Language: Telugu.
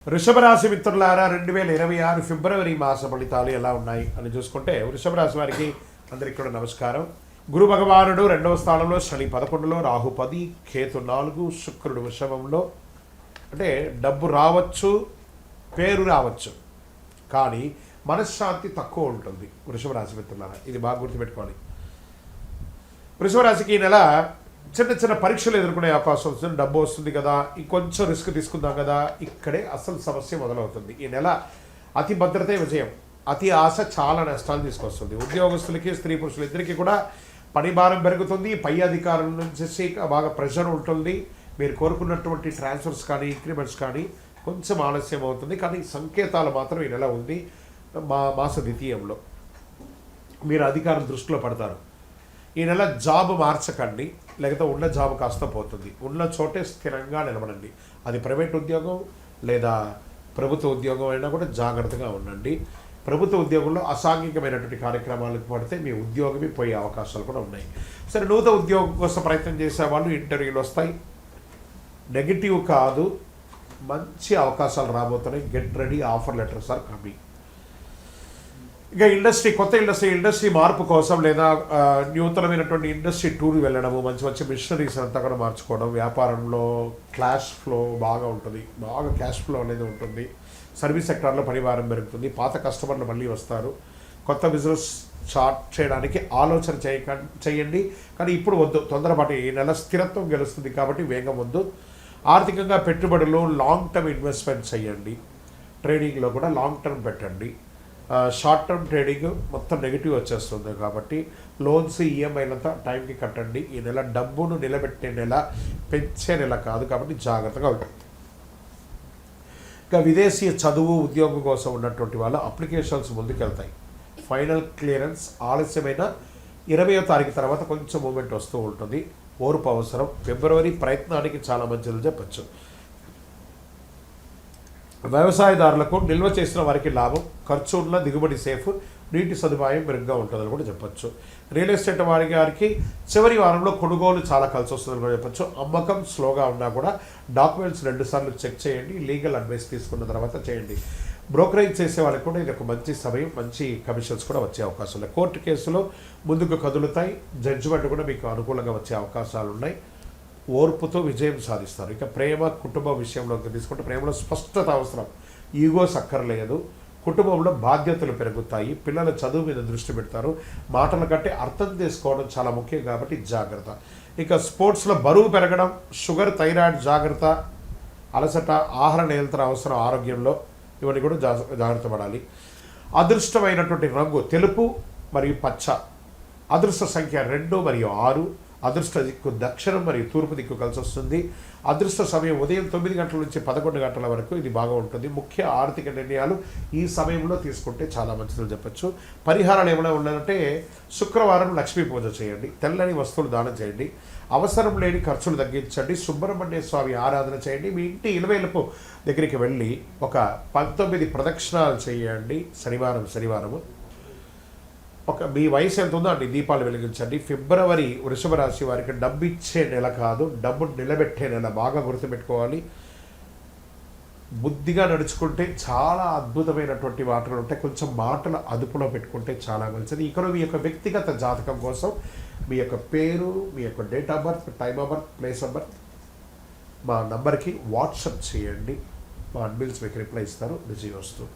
వృషభ రాశి మిత్రులారా 2026 ఫిబ్రవరి మాస ఫలితాలు ఎలా ఉన్నాయి అని చూసుకుంటే వృషభ రాశి వారికి అందరికీ కూడా నమస్కారం. గురు భగవానుడు 2వ స్థానంలో, శని 11లో, రాహు 10, కేతు 4, శుక్రుడు వృషభంలో. అంటే డబ్బు రావచ్చు, పేరు రావచ్చు, కానీ మనశ్శాంతి తక్కువ ఉంటుంది వృషభ రాశి మిత్రులారా. ఇది బాగా గుర్తుపెట్టుకోవాలి. వృషభ రాశికి ఈ నెల చిన్న చిన్న పరీక్షలు ఎదుర్కొనే అవకాశం వస్తుంది. డబ్బు వస్తుంది కదా, ఇంకొంచెం రిస్క్ తీసుకుందాం కదా, ఇక్కడే అసలు సమస్య మొదలవుతుంది. ఈ నెల అతి భద్రతే విజయం, అతి ఆశ చాలా నష్టాలు తీసుకొస్తుంది. ఉద్యోగస్తులకి, స్త్రీ పురుషులు ఇద్దరికీ కూడా పని భారం పెరుగుతుంది. పై అధికారుల నుంచి బాగా ప్రెషర్ ఉంటుంది. మీరు కోరుకున్నటువంటి ట్రాన్స్ఫర్స్ కానీ, ఇంక్రిమెంట్స్ కానీ కొంచెం ఆలస్యం అవుతుంది, కానీ సంకేతాలు మాత్రం ఈ నెల ఉంది. మాస ద్వితీయంలో మీరు అధికారం దృష్టిలో పడతారు. ఈ నెల జాబ్ మార్చకండి, లేకపోతే ఉన్న జాబ్ కాస్త పోతుంది. ఉన్న చోటే స్థిరంగా నిలబడండి. అది ప్రైవేట్ ఉద్యోగం లేదా ప్రభుత్వ ఉద్యోగం అయినా కూడా జాగ్రత్తగా ఉండండి. ప్రభుత్వ ఉద్యోగంలో అసాంఘికమైనటువంటి కార్యక్రమాలకు పడితే మీ ఉద్యోగమే పోయే అవకాశాలు కూడా ఉన్నాయి. సరే, నూతన ఉద్యోగం కోసం ప్రయత్నం చేసే వాళ్ళు ఇంటర్వ్యూలు వస్తాయి. నెగిటివ్ కాదు, మంచి అవకాశాలు రాబోతున్నాయి. Get ready, offer letters are coming. ఇక కొత్త ఇండస్ట్రీ మార్పు కోసం లేదా నూతనమైనటువంటి ఇండస్ట్రీ టూర్ వెళ్ళడము, మంచి మంచి మిషనరీస్ అంతా కూడా మార్చుకోవడం, వ్యాపారంలో క్యాష్ ఫ్లో బాగా ఉంటుంది, బాగా క్యాష్ ఫ్లో అనేది ఉంటుంది. సర్వీస్ సెక్టార్లో పరివారం పెరుగుతుంది. పాత కస్టమర్లు మళ్ళీ వస్తారు. కొత్త బిజినెస్ స్టార్ట్ చేయడానికి ఆలోచన చేయండి, కానీ ఇప్పుడు వద్దు, తొందరపాటు. ఈ నెల స్థిరత్వం గెలుస్తుంది కాబట్టి వేగం వద్దు. ఆర్థికంగా పెట్టుబడులు, లాంగ్ టర్మ్ ఇన్వెస్ట్మెంట్ చేయండి. ట్రేడింగ్లో కూడా లాంగ్ టర్మ్ పెట్టండి. షార్ట్ టర్మ్ ట్రేడింగ్ మొత్తం నెగిటివ్ వచ్చేస్తుంది కాబట్టి లోన్స్, ఈఎంఐలంతా టైంకి కట్టండి. ఈ నెల డబ్బును నిలబెట్టే నెల, పెంచే నెల కాదు కాబట్టి జాగ్రత్తగా ఉంటుంది. ఇంకా విదేశీ చదువు, ఉద్యోగం కోసం ఉన్నటువంటి వాళ్ళ అప్లికేషన్స్ ముందుకెళ్తాయి. ఫైనల్ క్లియరెన్స్ ఆలస్యమైన 20వ తారీఖు తర్వాత కొంచెం మూమెంట్ వస్తూ ఉంటుంది. ఓర్పు అవసరం. ఫిబ్రవరి ప్రయత్నానికి చాలా మంచిది చెప్పచ్చు. వ్యవసాయదారులకు నిల్వ చేసిన వారికి లాభం, ఖర్చు ఉన్న దిగుబడి సేఫ్, నీటి సదుపాయం మెరుగ్గా ఉంటుందని కూడా చెప్పచ్చు. రియల్ ఎస్టేట్ వారికి చివరి వారంలో కొనుగోలు చాలా కలిసి వస్తుందని కూడా చెప్పచ్చు. అమ్మకం స్లోగా ఉన్నా కూడా డాక్యుమెంట్స్ 2 సార్లు చెక్ చేయండి. లీగల్ అడ్వైస్ తీసుకున్న తర్వాత చేయండి. బ్రోకరేజ్ చేసే వాళ్ళకి కూడా ఇది ఒక మంచి సమయం, మంచి కమిషన్స్ కూడా వచ్చే అవకాశం ఉన్నాయి. కోర్టు కేసులో ముందుకు కదులుతాయి. జడ్జిమెంట్ కూడా మీకు అనుకూలంగా వచ్చే అవకాశాలు ఉన్నాయి. ఓర్పుతో విజయం సాధిస్తారు. ఇక ప్రేమ, కుటుంబం విషయంలోకి తీసుకుంటే ప్రేమలో స్పష్టత అవసరం, ఈగోస్ అక్కర్లేదు. కుటుంబంలో బాధ్యతలు పెరుగుతాయి. పిల్లల చదువు మీద దృష్టి పెడతారు. మాటల కంటే అర్థం చేసుకోవడం చాలా ముఖ్యం కాబట్టి జాగ్రత్త. ఇక స్పోర్ట్స్లో బరువు పెరగడం, షుగర్, థైరాయిడ్ జాగ్రత్త, అలసట, ఆహార నియంత్రణ అవసరం ఆరోగ్యంలో. ఇవన్నీ కూడా జాగ్రత్త పడాలి. అదృష్టమైనటువంటి రంగు తెలుపు మరియు పచ్చ. అదృష్ట సంఖ్య 2 మరియు 6. అదృష్ట దిక్కు దక్షిణం మరియు తూర్పు దిక్కు కలిసి వస్తుంది. అదృష్ట సమయం ఉదయం 9 గంటల నుంచి 11 గంటల వరకు ఇది బాగా ఉంటుంది. ముఖ్య ఆర్థిక నిర్ణయాలు ఈ సమయంలో తీసుకుంటే చాలా మంచిదని చెప్పచ్చు. పరిహారాలు ఏమైనా ఉన్నాయంటే శుక్రవారం లక్ష్మీ పూజ చేయండి. తెల్లని వస్తువులు దానం చేయండి. అవసరం లేని ఖర్చులు తగ్గించండి. సుబ్రహ్మణ్య స్వామి ఆరాధన చేయండి. మీ ఇంటి ఇలవేలుపు దగ్గరికి వెళ్ళి ఒక 19 ప్రదక్షిణాలు చేయండి. శనివారము మీ వయసు ఎంత ఉందో అండి దీపాలు వెలిగించండి. ఫిబ్రవరి వృషభ రాశి వారికి డబ్బు ఇచ్చే నెల కాదు, డబ్బు నిలబెట్టే నెల. బాగా గుర్తుపెట్టుకోవాలి. బుద్ధిగా నడుచుకుంటే చాలా అద్భుతమైనటువంటి మాటలు ఉంటాయి. కొంచెం మాటలు అదుపులో పెట్టుకుంటే చాలా మంచిది. ఇక్కడ మీ యొక్క వ్యక్తిగత జాతకం కోసం మీ యొక్క పేరు, మీ యొక్క date of birth, time of birth, place of birth మా నంబర్కి వాట్సాప్ చేయండి. మా అడ్మిన్స్ మీకు రిప్లై ఇస్తారు. విజయవస్తు.